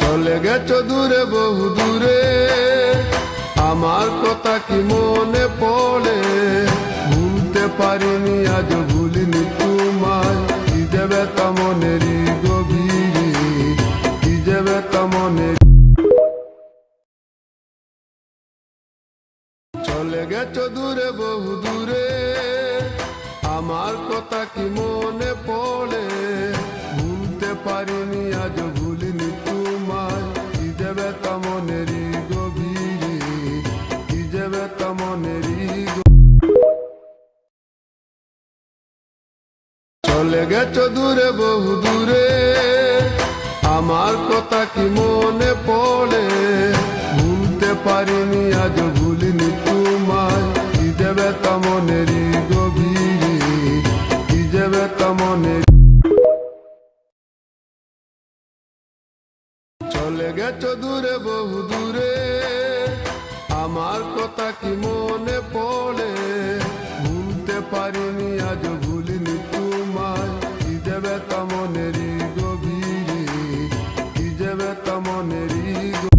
চলে গেছো দূরে বহু দূরে, আমার কথা কি মনে পড়ে? ভুলতে পারিনি আজ ভুলিনি তোমায়, কি যে ব্যথা মনেরই গভীরে, কি যে ব্যথা মনের। চলে গেছো দূরে বহু দূরে, আমার কথা কি মনে পড়ে? ভুলতে পারিনি আজ ভুলিনি তোমায়, কি যে ব্যথা মনেরই গভীরে, কি যে ব্যথা মনেরই। চলে গেছো দূরে বহু দূরে, আমার কথা কি মনে পড়ে? ভুলতে পারিনি আজ ভুলিনি তোমায়, কি যে ব্যথা মনেরই গভীরে, কি যে ব্যথা মনের। চলে গেছো দূরে বহু দূরে, আমার কথা কি মনে পড়ে? ভুলতে পারিনি আজ ভুলিনি তোমায়, কি যে ব্যথা মনেরই গভীরে, কি যে ব্যথা মনেরই।